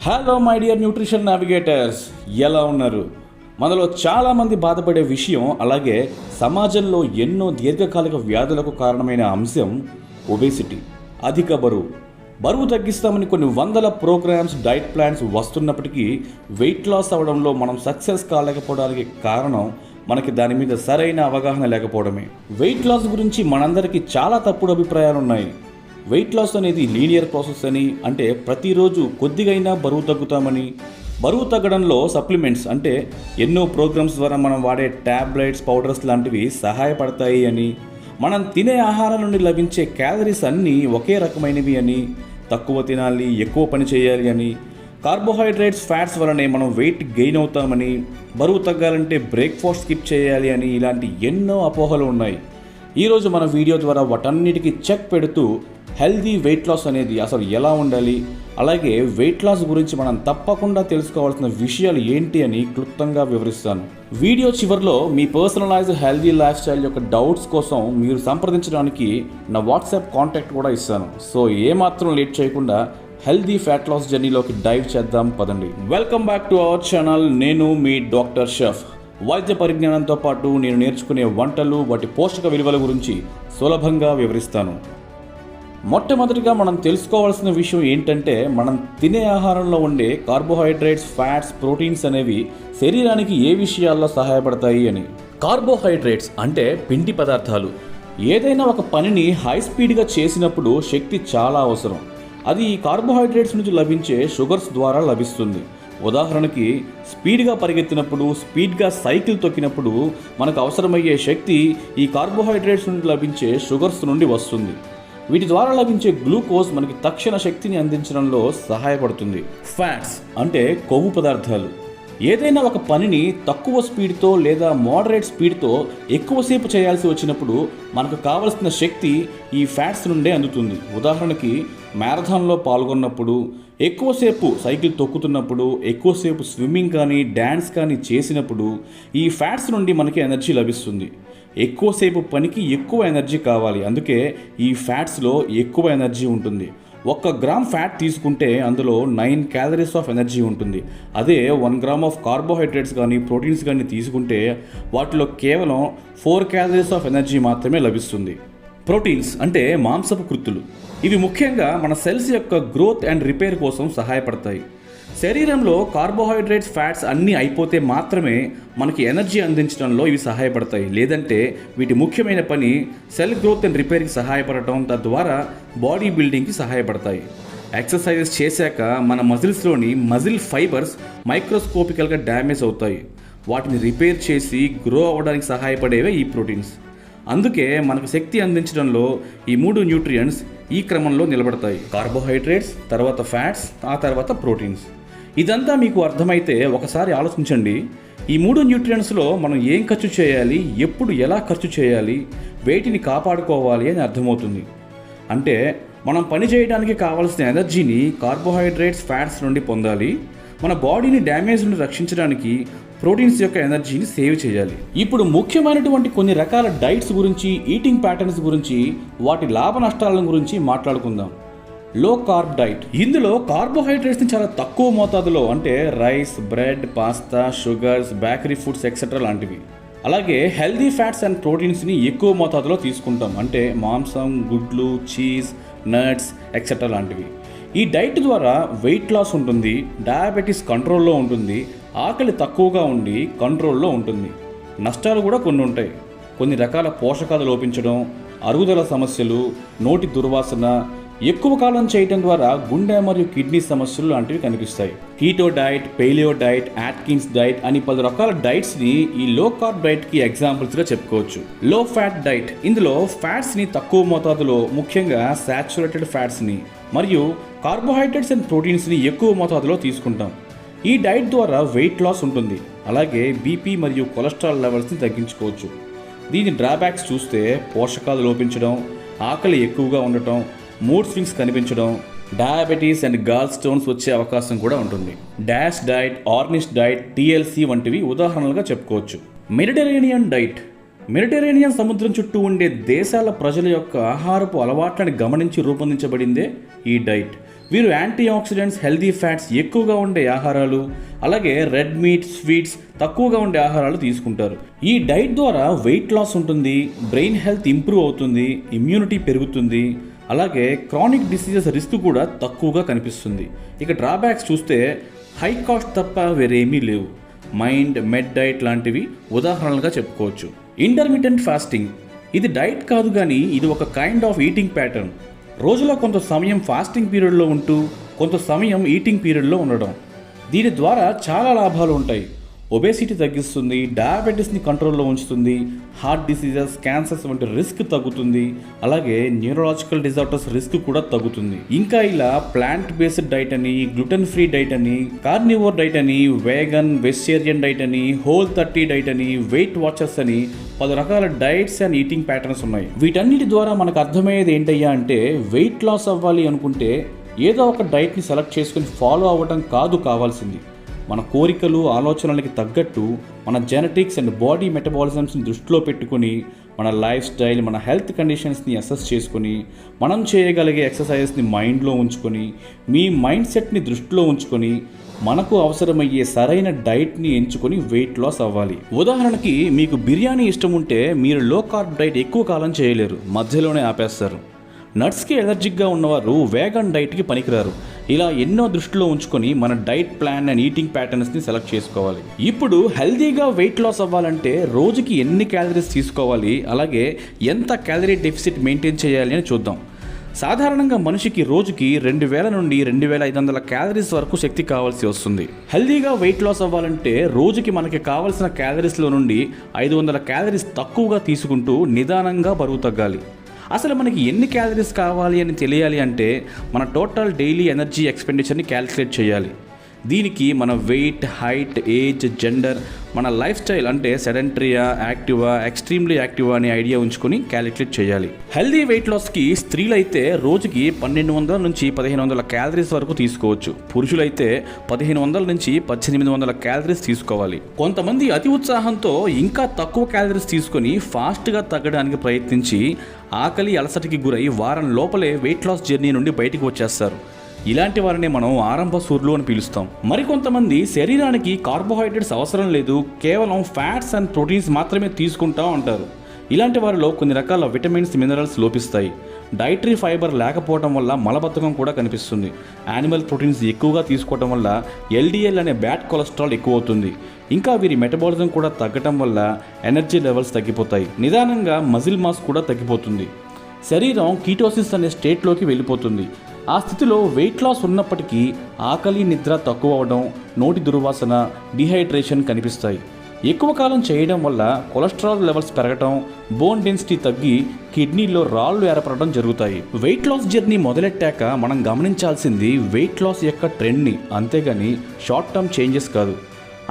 Hello my dear nutrition navigators, ఎలా ఉన్నారు? మనలో చాలామంది బాధపడే విషయం, అలాగే సమాజంలో ఎన్నో దీర్ఘకాలిక వ్యాధులకు కారణమైన అంశం ఒబేసిటీ, అధిక బరువు తగ్గిస్తామని కొన్ని వందల ప్రోగ్రామ్స్, డైట్ ప్లాన్స్ వస్తున్నప్పటికీ వెయిట్ లాస్ అవ్వడంలో మనం సక్సెస్ కాలేకపోవడానికి కారణం మనకి దాని మీద సరైన అవగాహన లేకపోవడమే. వెయిట్ లాస్ గురించి మనందరికీ చాలా తప్పుడు అభిప్రాయాలు ఉన్నాయి. వెయిట్ లాస్ అనేది లీనియర్ ప్రాసెస్ అని, అంటే ప్రతిరోజు కొద్దిగైనా బరువు తగ్గుతామని, బరువు తగ్గడంలో సప్లిమెంట్స్ అంటే ఎన్నో ప్రోగ్రామ్స్ ద్వారా మనం వాడే ట్యాబ్లెట్స్, పౌడర్స్ లాంటివి సహాయపడతాయి అని, మనం తినే ఆహారం నుండి లభించే క్యాలరీస్ అన్నీ ఒకే రకమైనవి అని, తక్కువ తినాలి, ఎక్కువ పని చేయాలి అని, కార్బోహైడ్రేట్స్, ఫ్యాట్స్ వలనే మనం వెయిట్ గెయిన్ అవుతామని, బరువు తగ్గాలంటే బ్రేక్ఫాస్ట్ స్కిప్ చేయాలి అని, ఇలాంటి ఎన్నో అపోహలు ఉన్నాయి. ఈరోజు మన వీడియో ద్వారా వాటన్నిటికీ చెక్ పెడుతూ హెల్దీ వెయిట్ లాస్ అనేది అసలు ఎలా ఉండాలి, అలాగే వెయిట్ లాస్ గురించి మనం తప్పకుండా తెలుసుకోవాల్సిన విషయాలు ఏంటి అని క్లుప్తంగా వివరిస్తాను. వీడియో చివరిలో మీ పర్సనలైజ్డ్ హెల్దీ లైఫ్ స్టైల్ యొక్క డౌట్స్ కోసం మీరు సంప్రదించడానికి నా వాట్సాప్ కాంటాక్ట్ కూడా ఇస్తాను. సో ఏమాత్రం లేట్ చేయకుండా హెల్దీ ఫ్యాట్ లాస్ జర్నీలోకి డైవ్ చేద్దాం, పదండి. Welcome back to our channel. నేను మీ డాక్టర్ షెఫ్. వైద్య పరిజ్ఞానంతో పాటు నేను నేర్చుకునే వంటలు, వాటి పోషక విలువల గురించి సులభంగా వివరిస్తాను. మొట్టమొదటిగా మనం తెలుసుకోవాల్సిన విషయం ఏంటంటే, మనం తినే ఆహారంలో ఉండే కార్బోహైడ్రేట్స్, ఫ్యాట్స్, ప్రోటీన్స్ అనేవి శరీరానికి ఏ విషయాల్లో సహాయపడతాయి అని. కార్బోహైడ్రేట్స్ అంటే పిండి పదార్థాలు. ఏదైనా ఒక పనిని హై స్పీడ్గా చేసినప్పుడు శక్తి చాలా అవసరం. అది ఈ కార్బోహైడ్రేట్స్ నుంచి లభించే షుగర్స్ ద్వారా లభిస్తుంది. ఉదాహరణకి, స్పీడ్గా పరిగెత్తినప్పుడు, స్పీడ్గా సైకిల్ తొక్కినప్పుడు మనకు అవసరమయ్యే శక్తి ఈ కార్బోహైడ్రేట్స్ నుండి లభించే షుగర్స్ నుండి వస్తుంది. వీటి ద్వారా లభించే గ్లూకోజ్ మనకి తక్షణ శక్తిని అందించడంలో సహాయపడుతుంది. ఫ్యాట్స్ అంటే కొవ్వు పదార్థాలు. ఏదైనా ఒక పనిని తక్కువ స్పీడ్తో లేదా మోడరేట్ స్పీడ్తో ఎక్కువసేపు చేయాల్సి వచ్చినప్పుడు మనకు కావలసిన శక్తి ఈ ఫ్యాట్స్ నుండే అందుతుంది. ఉదాహరణకి, మ్యారథాన్లో పాల్గొన్నప్పుడు, ఎక్కువసేపు సైకిల్ తొక్కుతున్నప్పుడు, ఎక్కువసేపు స్విమ్మింగ్ కానీ డ్యాన్స్ కానీ చేసినప్పుడు ఈ ఫ్యాట్స్ నుండి మనకి ఎనర్జీ లభిస్తుంది. ఎక్కువసేపు పనికి ఎక్కువ ఎనర్జీ కావాలి, అందుకే ఈ ఫ్యాట్స్లో ఎక్కువ ఎనర్జీ ఉంటుంది. 1 గ్రామ్ ఫ్యాట్ తీసుకుంటే అందులో 9 క్యాలరీస్ ఆఫ్ ఎనర్జీ ఉంటుంది. అదే 1 గ్రామ్ ఆఫ్ కార్బోహైడ్రేట్స్ కానీ ప్రోటీన్స్ కానీ తీసుకుంటే వాటిలో కేవలం 4 క్యాలరీస్ ఆఫ్ ఎనర్జీ మాత్రమే లభిస్తుంది. ప్రోటీన్స్ అంటే మాంసపు కృత్తులు. ఇవి ముఖ్యంగా మన సెల్స్ యొక్క గ్రోత్ అండ్ రిపేర్ కోసం సహాయపడతాయి. శరీరంలో కార్బోహైడ్రేట్స్, ఫ్యాట్స్ అన్నీ అయిపోతే మాత్రమే మనకి ఎనర్జీ అందించడంలో ఇవి సహాయపడతాయి. లేదంటే వీటి ముఖ్యమైన పని సెల్ గ్రోత్ అండ్ రిపేర్కి సహాయపడటం, తద్వారా బాడీ బిల్డింగ్కి సహాయపడతాయి. ఎక్సర్సైజెస్ చేశాక మన మజిల్స్లోని మజిల్ ఫైబర్స్ మైక్రోస్కోపికల్గా డ్యామేజ్ అవుతాయి. వాటిని రిపేర్ చేసి గ్రో అవ్వడానికి సహాయపడేవే ఈ ప్రోటీన్స్. అందుకే మనకు శక్తి అందించడంలో ఈ 3 న్యూట్రియంట్స్ ఈ క్రమంలో నిలబడతాయి. కార్బోహైడ్రేట్స్, తర్వాత ఫ్యాట్స్, ఆ తర్వాత ప్రోటీన్స్. ఇదంతా మీకు అర్థమైతే ఒకసారి ఆలోచించండి. ఈ 3 న్యూట్రియంట్స్లో మనం ఏం ఖర్చు చేయాలి, ఎప్పుడు ఎలా ఖర్చు చేయాలి, వేటిని కాపాడుకోవాలి అని అర్థమవుతుంది. అంటే మనం పని చేయడానికి కావాల్సిన ఎనర్జీని కార్బోహైడ్రేట్స్, ఫ్యాట్స్ నుండి పొందాలి. మన బాడీని డ్యామేజ్ నుండి రక్షించడానికి ప్రోటీన్స్ యొక్క ఎనర్జీని సేవ్ చేయాలి. ఇప్పుడు ముఖ్యమైనటువంటి కొన్ని రకాల డైట్స్ గురించి, ఈటింగ్ ప్యాటర్న్స్ గురించి, వాటి లాభ నష్టాల గురించి మాట్లాడుకుందాం. లో కార్బ్ డైట్. ఇందులో కార్బోహైడ్రేట్స్ని చాలా తక్కువ మోతాదులో, అంటే rice, bread, pasta, sugars, bakery foods etcetera లాంటివి. అలాగే హెల్దీ ఫ్యాట్స్ అండ్ ప్రోటీన్స్ని ఎక్కువ మోతాదులో తీసుకుంటాం, అంటే మాంసం, గుడ్లు, చీజ్, నట్స్ ఎక్సెట్రా లాంటివి. ఈ డైట్ ద్వారా వెయిట్ లాస్ ఉంటుంది, డయాబెటీస్ కంట్రోల్లో ఉంటుంది, ఆకలి తక్కువగా ఉండి కంట్రోల్లో ఉంటుంది. నష్టాలు కూడా కొన్ని ఉంటాయి. కొన్ని రకాల పోషకాలు లోపించడం, అరుగుదల సమస్యలు, నోటి దుర్వాసన, ఎక్కువ కాలం చేయటం ద్వారా గుండె మరియు కిడ్నీ సమస్యలు లాంటివి కనిపిస్తాయి. Keto diet, palaeo diet, Atkins diet అని 10 రకాల డైట్స్ని ఈ లో కార్బ్ డైట్కి ఎగ్జాంపుల్స్గా చెప్పుకోవచ్చు. లో ఫ్యాట్ డైట్. ఇందులో ఫ్యాట్స్ని తక్కువ మోతాదులో, ముఖ్యంగా సాచురేటెడ్ ఫ్యాట్స్ని మరియు కార్బోహైడ్రేట్స్ అండ్ ప్రోటీన్స్ని ఎక్కువ మోతాదులో తీసుకుంటాం. ఈ డైట్ ద్వారా వెయిట్ లాస్ ఉంటుంది, అలాగే బీపీ మరియు కొలెస్ట్రాల్ లెవెల్స్ని తగ్గించుకోవచ్చు. దీని డ్రాబ్యాక్స్ చూస్తే పోషకాలు లోపించడం, ఆకలి ఎక్కువగా ఉండటం, మూడ్ స్వింగ్స్ కనిపించడం, డయాబెటీస్ అండ్ గాల్ స్టోన్స్ వచ్చే అవకాశం కూడా ఉంటుంది. డాష్ డైట్, ఆర్నిష్ డైట్, టీఎల్సీ వంటివి ఉదాహరణలుగా చెప్పుకోవచ్చు. Mediterranean diet. మెడిటరేనియన్ సముద్రం చుట్టూ ఉండే దేశాల ప్రజల యొక్క ఆహారపు అలవాట్లను గమనించి రూపొందించబడిందే ఈ డైట్. వీరు యాంటీ ఆక్సిడెంట్స్, హెల్దీ ఫ్యాట్స్ ఎక్కువగా ఉండే ఆహారాలు, అలాగే రెడ్ మీట్, స్వీట్స్ తక్కువగా ఉండే ఆహారాలు తీసుకుంటారు. ఈ డైట్ ద్వారా వెయిట్ లాస్ ఉంటుంది, బ్రెయిన్ హెల్త్ ఇంప్రూవ్ అవుతుంది, ఇమ్యూనిటీ పెరుగుతుంది, అలాగే క్రానిక్ డిసీజెస్ రిస్క్ కూడా తక్కువగా కనిపిస్తుంది. ఇక డ్రాబ్యాక్స్ చూస్తే హై కాస్ట్ తప్ప వేరేమీ లేవు. మైండ్ మెడ్ డైట్ లాంటివి ఉదాహరణలుగా చెప్పుకోవచ్చు. ఇంటర్మిటెంట్ ఫాస్టింగ్ ఇది డైట్ కాదు, కానీ ఇది ఒక కైండ్ ఆఫ్ ఈటింగ్ ప్యాటర్న్. రోజులో కొంత సమయం ఫాస్టింగ్ పీరియడ్లో ఉంటూ కొంత సమయం ఈటింగ్ పీరియడ్లో ఉండడం. దీని ద్వారా చాలా లాభాలు ఉంటాయి. ఒబేసిటీ తగ్గిస్తుంది, డయాబెటీస్ని కంట్రోల్లో ఉంచుతుంది, హార్ట్ డిసీజెస్, క్యాన్సర్స్ వంటి రిస్క్ తగ్గుతుంది, అలాగే న్యూరలాజికల్ డిజార్డర్స్ రిస్క్ కూడా తగ్గుతుంది. ఇంకా ఇలా ప్లాంట్ బేస్డ్ డైట్ అని, గ్లూటెన్ ఫ్రీ డైట్ అని, కార్నివోర్ డైట్ అని, వేగన్, వెజిటేరియన్ డైట్ అని, Whole30 డైట్ అని, వెయిట్ వాచర్స్ అని 10 రకాల డైట్స్ అండ్ ఈటింగ్ ప్యాటర్న్స్ ఉన్నాయి. వీటన్నిటి ద్వారా మనకు అర్థమయ్యేది ఏంటయ్యా అంటే, వెయిట్ లాస్ అవ్వాలి అనుకుంటే ఏదో ఒక డైట్ని సెలెక్ట్ చేసుకుని ఫాలో అవ్వడం కాదు కావాల్సింది. మన కోరికలు, ఆలోచనలకి తగ్గట్టు మన జెనెటిక్స్ అండ్ బాడీ మెటబాలిజమ్స్ని దృష్టిలో పెట్టుకుని, మన లైఫ్ స్టైల్, మన హెల్త్ కండిషన్స్ని అసెస్ చేసుకుని, మనం చేయగలిగే ఎక్సర్సైజెస్ని మైండ్లో ఉంచుకొని, మీ మైండ్ సెట్ని దృష్టిలో ఉంచుకొని, మనకు అవసరమయ్యే సరైన డైట్ని ఎంచుకొని వెయిట్ లాస్ అవ్వాలి. ఉదాహరణకి మీకు బిర్యానీ ఇష్టం ఉంటే మీరు లో కార్బ్ డైట్ ఎక్కువ కాలం చేయలేరు, మధ్యలోనే ఆపేస్తారు. నట్స్కి ఎలర్జిక్గా ఉన్నవారు వేగన్ డైట్కి పనికిరారు. ఇలా ఎన్నో దృష్టిలో ఉంచుకొని మన డైట్ ప్లాన్ అండ్ ఈటింగ్ ప్యాటర్న్స్ని సెలెక్ట్ చేసుకోవాలి. ఇప్పుడు హెల్తీగా వెయిట్ లాస్ అవ్వాలంటే రోజుకి ఎన్ని క్యాలరీస్ తీసుకోవాలి, అలాగే ఎంత క్యాలరీ డెఫిసిట్ మెయింటైన్ చేయాలి అని చూద్దాం. సాధారణంగా మనిషికి రోజుకి 2000 నుండి 2500 క్యాలరీస్ వరకు శక్తి కావాల్సి వస్తుంది. హెల్తీగా వెయిట్ లాస్ అవ్వాలంటే రోజుకి మనకి కావాల్సిన క్యాలరీస్లో నుండి 500 క్యాలరీస్ తక్కువగా తీసుకుంటూ నిదానంగా బరువు తగ్గాలి. అసలు మనకి ఎన్ని క్యాలరీస్ కావాలి అని తెలియాలి అంటే మన టోటల్ డైలీ ఎనర్జీ ఎక్స్పెండిచర్ని క్యాలిక్యులేట్ చేయాలి. దీనికి మన వెయిట్, హైట్, ఏజ్, జెండర్, మన లైఫ్ స్టైల్ అంటే సెడెంటరీయా, యాక్టివా, ఎక్స్ట్రీమ్లీ యాక్టివా అనే ఐడియా ఉంచుకొని క్యాలిక్యులేట్ చేయాలి. హెల్దీ వెయిట్ లాస్కి స్త్రీలైతే రోజుకి 1200 నుంచి 1500 క్యాలరీస్ వరకు తీసుకోవచ్చు. పురుషులైతే 1500 నుంచి 1800 క్యాలరీస్ తీసుకోవాలి. కొంతమంది అతి ఉత్సాహంతో ఇంకా తక్కువ క్యాలరీస్ తీసుకొని ఫాస్ట్గా తగ్గడానికి ప్రయత్నించి ఆకలి, అలసటకి గురై వారం లోపలే వెయిట్ లాస్ జర్నీ నుండి బయటికి వచ్చేస్తారు. ఇలాంటి వారిని మనం ఆరంభ సూర్యులు అని పిలుస్తాం. మరికొంతమంది శరీరానికి కార్బోహైడ్రేట్స్ అవసరం లేదు, కేవలం ఫ్యాట్స్ అండ్ ప్రోటీన్స్ మాత్రమే తీసుకుంటా ఉంటారు. ఇలాంటి వారిలో కొన్ని రకాల విటమిన్స్, మినరల్స్ లోపిస్తాయి. డైటరీ ఫైబర్ లేకపోవడం వల్ల మలబద్ధకం కూడా కనిపిస్తుంది. యానిమల్ ప్రోటీన్స్ ఎక్కువగా తీసుకోవడం వల్ల LDL అనే బ్యాడ్ కొలెస్ట్రాల్ ఎక్కువ అవుతుంది. ఇంకా వీరి మెటబాలిజం కూడా తగ్గటం వల్ల ఎనర్జీ లెవెల్స్ తగ్గిపోతాయి. నిదానంగా మజిల్ మాస్ కూడా తగ్గిపోతుంది. శరీరం కీటోసిస్ అనే స్టేట్లోకి వెళ్ళిపోతుంది. ఆ స్థితిలో వెయిట్ లాస్ ఉన్నప్పటికీ ఆకలి, నిద్ర తక్కువ అవడం, నోటి దుర్వాసన, డిహైడ్రేషన్ కనిపిస్తాయి. ఎక్కువ కాలం చేయడం వల్ల కొలెస్ట్రాల్ లెవెల్స్ పెరగటం, బోన్ డెన్సిటీ తగ్గి కిడ్నీలో రాళ్ళు ఏర్పడడం జరుగుతాయి. వెయిట్ లాస్ జర్నీ మొదలెట్టాక మనం గమనించాల్సింది వెయిట్ లాస్ యొక్క ట్రెండ్ని, అంతేగాని షార్ట్ టర్మ్ చేంజెస్ కాదు.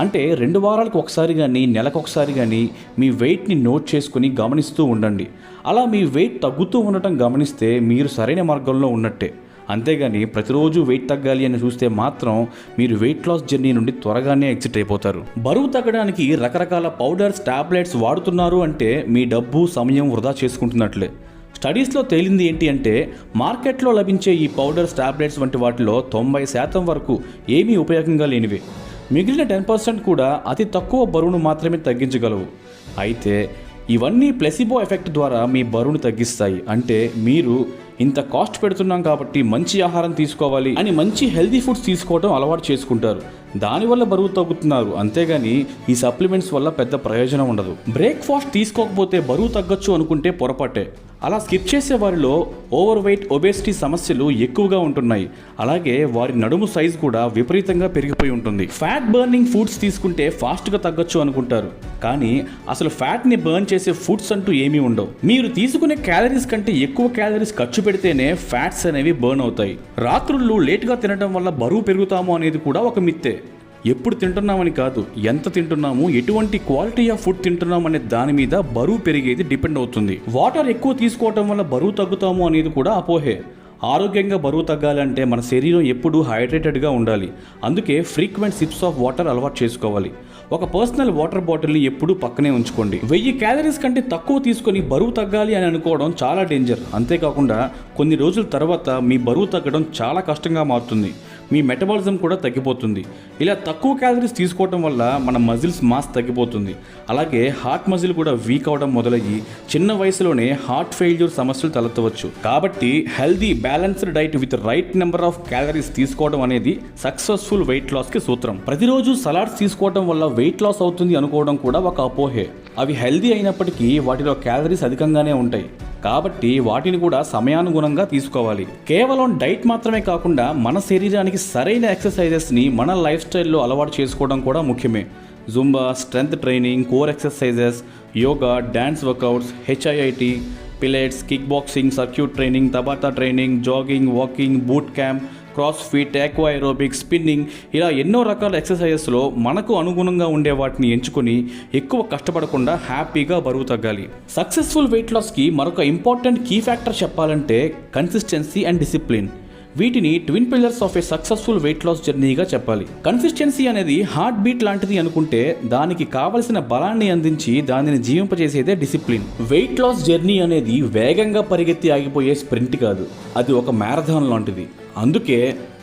అంటే 2 వారాలకు ఒకసారి కానీ నెలకొకసారి కానీ మీ వెయిట్ని నోట్ చేసుకుని గమనిస్తూ ఉండండి. అలా మీ వెయిట్ తగ్గుతూ ఉండటం గమనిస్తే మీరు సరైన మార్గంలో ఉన్నట్టే. అంతేగాని ప్రతిరోజు వెయిట్ తగ్గాలి అని చూస్తే మాత్రం మీరు వెయిట్ లాస్ జర్నీ నుండి త్వరగానే ఎగ్జిట్ అయిపోతారు. బరువు తగ్గడానికి రకరకాల పౌడర్స్, టాబ్లెట్స్ వాడుతున్నారు అంటే మీ డబ్బు, సమయం వృధా చేసుకుంటున్నట్లే. స్టడీస్లో తేలింది ఏంటి అంటే మార్కెట్లో లభించే ఈ పౌడర్స్, టాబ్లెట్స్ వంటి వాటిలో 90% వరకు ఏమీ ఉపయోగంగా లేనివే. మిగిలిన 10% కూడా అతి తక్కువ బరువును మాత్రమే తగ్గించగలవు. అయితే ఇవన్నీ ప్లెసిబో ఎఫెక్ట్ ద్వారా మీ బరువును తగ్గిస్తాయి. అంటే మీరు ఇంత కాస్ట్ పెడుతున్నాం కాబట్టి మంచి ఆహారం తీసుకోవాలి అని మంచి హెల్దీ ఫుడ్స్ తీసుకోవడం అలవాటు చేసుకుంటారు. దానివల్ల బరువు తగ్గుతున్నారు, అంతేగాని ఈ సప్లిమెంట్స్ వల్ల పెద్ద ప్రయోజనం ఉండదు. బ్రేక్ఫాస్ట్ తీసుకోకపోతే బరువు తగ్గొచ్చు అనుకుంటే పొరపాటే. అలా స్కిప్ చేసే వారిలో ఓవర్ వెయిట్, ఒబేసిటీ సమస్యలు ఎక్కువగా ఉంటున్నాయి. అలాగే వారి నడుము సైజు కూడా విపరీతంగా పెరిగిపోయి ఉంటుంది. ఫ్యాట్ బర్నింగ్ ఫుడ్స్ తీసుకుంటే ఫాస్ట్గా తగ్గొచ్చు అనుకుంటారు, కానీ అసలు ఫ్యాట్ని బర్న్ చేసే ఫుడ్స్ అంటూ ఏమీ ఉండవు. మీరు తీసుకునే క్యాలరీస్ కంటే ఎక్కువ క్యాలరీస్ ఖర్చు పెడితేనే ఫ్యాట్స్ అనేవి బర్న్ అవుతాయి. రాత్రుళ్ళు లేట్గా తినడం వల్ల బరువు పెరుగుతాము అనేది కూడా ఒక మిత్తే. ఎప్పుడు తింటున్నామని కాదు, ఎంత తింటున్నాము, ఎటువంటి క్వాలిటీ ఆఫ్ ఫుడ్ తింటున్నాం అనే దాని మీద బరువు పెరిగేది డిపెండ్ అవుతుంది. వాటర్ ఎక్కువ తీసుకోవటం వల్ల బరువు తగ్గుతాము అనేది కూడా అపోహే. ఆరోగ్యంగా బరువు తగ్గాలంటే మన శరీరం ఎప్పుడూ హైడ్రేటెడ్గా ఉండాలి. అందుకే ఫ్రీక్వెంట్ సిప్స్ ఆఫ్ వాటర్ అలవాటు చేసుకోవాలి. ఒక పర్సనల్ వాటర్ బాటిల్ని ఎప్పుడూ పక్కనే ఉంచుకోండి. 1000 క్యాలరీస్ కంటే తక్కువ తీసుకొని బరువు తగ్గాలి అని అనుకోవడం చాలా డేంజర్. అంతేకాకుండా కొన్ని రోజుల తర్వాత మీ బరువు తగ్గడం చాలా కష్టంగా మారుతుంది. మీ మెటబాలిజం కూడా తగ్గిపోతుంది. ఇలా తక్కువ క్యాలరీస్ తీసుకోవడం వల్ల మన మజిల్స్ మాస్ తగ్గిపోతుంది. అలాగే హార్ట్ మజిల్ కూడా వీక్ అవడం మొదలయ్యి చిన్న వయసులోనే హార్ట్ ఫెయిల్యూర్ సమస్యలు తలెత్తవచ్చు. కాబట్టి healthy balanced diet with right number of calories తీసుకోవడం అనేది సక్సెస్ఫుల్ వెయిట్ లాస్కి సూత్రం. ప్రతిరోజు సలాడ్స్ తీసుకోవడం వల్ల వెయిట్ లాస్ అవుతుంది అనుకోవడం కూడా ఒక అపోహే. అవి హెల్దీ అయినప్పటికీ వాటిలో క్యాలరీస్ అధికంగానే ఉంటాయి. కాబట్టి వాటిని కూడా సమయానుగుణంగా తీసుకోవాలి. కేవలం డైట్ మాత్రమే కాకుండా మన శరీరానికి సరైన ఎక్సర్సైజెస్ని మన లైఫ్ స్టైల్లో అలవాటు చేసుకోవడం కూడా ముఖ్యమే. Zumba, strength training, core exercises, yoga, dance workouts, HIIT, Pilates, kick boxing, circuit training, Tabata training, jogging, walking, boot camp, CrossFit, aqua aerobics, spinning, ఇలా ఎన్నో రకాల ఎక్సర్సైజెస్లో మనకు అనుగుణంగా ఉండే వాటిని ఎంచుకొని ఎక్కువ కష్టపడకుండా హ్యాపీగా బరువు తగ్గాలి. సక్సెస్ఫుల్ వెయిట్ లాస్కి మరొక ఇంపార్టెంట్ కీ ఫ్యాక్టర్ చెప్పాలంటే కన్సిస్టెన్సీ అండ్ డిసిప్లిన్. వీటిని twin pillars of a successful weight loss జర్నీగా చెప్పాలి. కన్సిస్టెన్సీ అనేది హార్ట్ బీట్ లాంటిది అనుకుంటే దానికి కావలసిన బలాన్ని అందించి దానిని జీవింపజేసేదే డిసిప్లిన్. వెయిట్ లాస్ జర్నీ అనేది వేగంగా పరిగెత్తి ఆగిపోయే స్ప్రింట్ కాదు, అది ఒక మ్యారథాన్ లాంటిది. అందుకే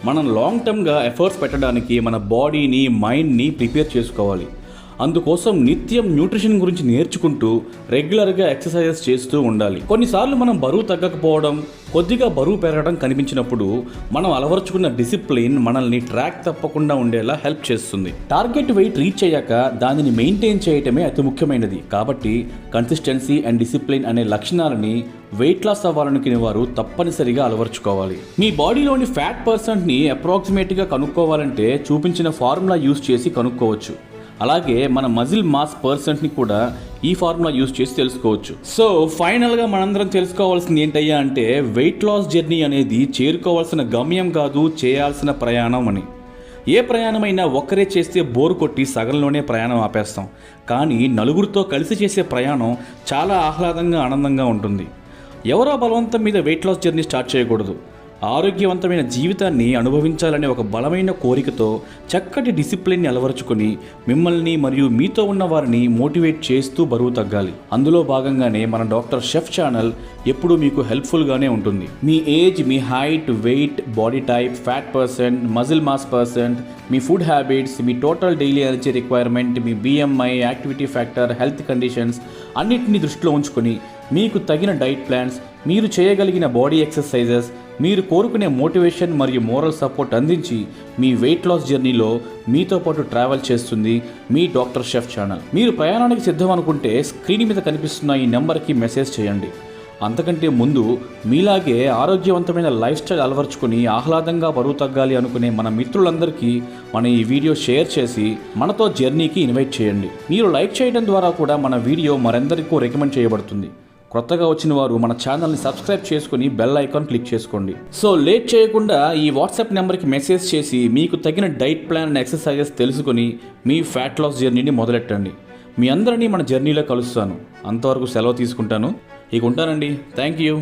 మనం లాంగ్ టర్మ్గా ఎఫర్ట్స్ పెట్టడానికి మన బాడీని, మైండ్ని ప్రిపేర్ చేసుకోవాలి. అందుకోసం నిత్యం న్యూట్రిషన్ గురించి నేర్చుకుంటూ రెగ్యులర్గా ఎక్సర్సైజెస్ చేస్తూ ఉండాలి. కొన్నిసార్లు మనం బరువు తగ్గకపోవడం, కొద్దిగా బరువు పెరగడం కనిపించినప్పుడు మనం అలవరుచుకున్న డిసిప్లిన్ మనల్ని ట్రాక్ తప్పకుండా ఉండేలా హెల్ప్ చేస్తుంది. టార్గెట్ వెయిట్ రీచ్ అయ్యాక దానిని మెయింటైన్ చేయటమే అతి ముఖ్యమైనది. కాబట్టి కన్సిస్టెన్సీ అండ్ డిసిప్లిన్ అనే లక్షణాలని వెయిట్ లాస్ అవ్వాలనుకునే వారు తప్పనిసరిగా అలవర్చుకోవాలి. మీ బాడీలోని ఫ్యాట్ పర్సెంట్ని అప్రాక్సిమేట్గా కనుక్కోవాలంటే చూపించిన ఫార్ములా యూస్ చేసి కనుక్కోవచ్చు. అలాగే మన మజిల్ మాస్ పర్సెంట్ని కూడా ఈ ఫార్ములా యూజ్ చేసి తెలుసుకోవచ్చు. సో ఫైనల్గా మనందరం తెలుసుకోవాల్సింది ఏంటయ్యా అంటే వెయిట్ లాస్ జర్నీ అనేది చేరుకోవాల్సిన గమ్యం కాదు, చేయాల్సిన ప్రయాణం అని. ఏ ప్రయాణమైనా ఒక్కరే చేస్తే బోరు కొట్టి సగంలోనే ప్రయాణం ఆపేస్తాం. కానీ నలుగురితో కలిసి చేసే ప్రయాణం చాలా ఆహ్లాదంగా, ఆనందంగా ఉంటుంది. ఎవరో బలవంతం మీద వెయిట్ లాస్ జర్నీ స్టార్ట్ చేయకూడదు. ఆరోగ్యవంతమైన జీవితాన్ని అనుభవించాలనే ఒక బలమైన కోరికతో చక్కటి డిసిప్లిన్ని అలవరుచుకొని మిమ్మల్ని మరియు మీతో ఉన్న వారిని మోటివేట్ చేస్తూ బరువు తగ్గాలి. అందులో భాగంగానే మన డాక్టర్ షెఫ్ ఛానల్ ఎప్పుడూ మీకు హెల్ప్ఫుల్గానే ఉంటుంది. మీ ఏజ్, మీ height, weight, body type, fat percent, muscle mass percent, మీ ఫుడ్ హ్యాబిట్స్, మీ టోటల్ డైలీ ఎనర్జీ రిక్వైర్మెంట్, మీ BMI, activity factor, health conditions అన్నిటిని దృష్టిలో ఉంచుకొని మీకు తగిన డైట్ ప్లాన్స్, మీరు చేయగలిగిన బాడీ ఎక్సర్సైజెస్, మీరు కోరుకునే మోటివేషన్ మరియు మోరల్ సపోర్ట్ అందించి మీ వెయిట్ లాస్ జర్నీలో మీతో పాటు ట్రావెల్ చేస్తుంది మీ డాక్టర్ షెఫ్ ఛానల్. మీరు ప్రయాణానికి సిద్ధం అనుకుంటే స్క్రీన్ మీద కనిపిస్తున్న ఈ నెంబర్కి మెసేజ్ చేయండి. అంతకంటే ముందు మీలాగే ఆరోగ్యవంతమైన లైఫ్ స్టైల్ అలవర్చుకుని ఆహ్లాదంగా బరువు తగ్గాలి అనుకునే మన మిత్రులందరికీ మన ఈ వీడియో షేర్ చేసి మనతో జర్నీకి ఇన్వైట్ చేయండి. మీరు లైక్ చేయడం ద్వారా కూడా మన వీడియో మరెందరికీ రికమెండ్ చేయబడుతుంది. కొత్తగా వచ్చిన వారు మన ఛానల్ని సబ్స్క్రైబ్ చేసుకుని బెల్ ఐకాన్ క్లిక్ చేసుకోండి. సో లేట్ చేయకుండా ఈ వాట్సాప్ నెంబర్కి మెసేజ్ చేసి మీకు తగిన డైట్ ప్లాన్ అండ్ ఎక్సర్సైజెస్ తెలుసుకొని మీ ఫ్యాట్ లాస్ జర్నీని మొదలెట్టండి. మీ అందరినీ మన జర్నీలో కలుస్తాను. అంతవరకు సెలవు తీసుకుంటాను. ఇక ఉంటానండి. Thank you.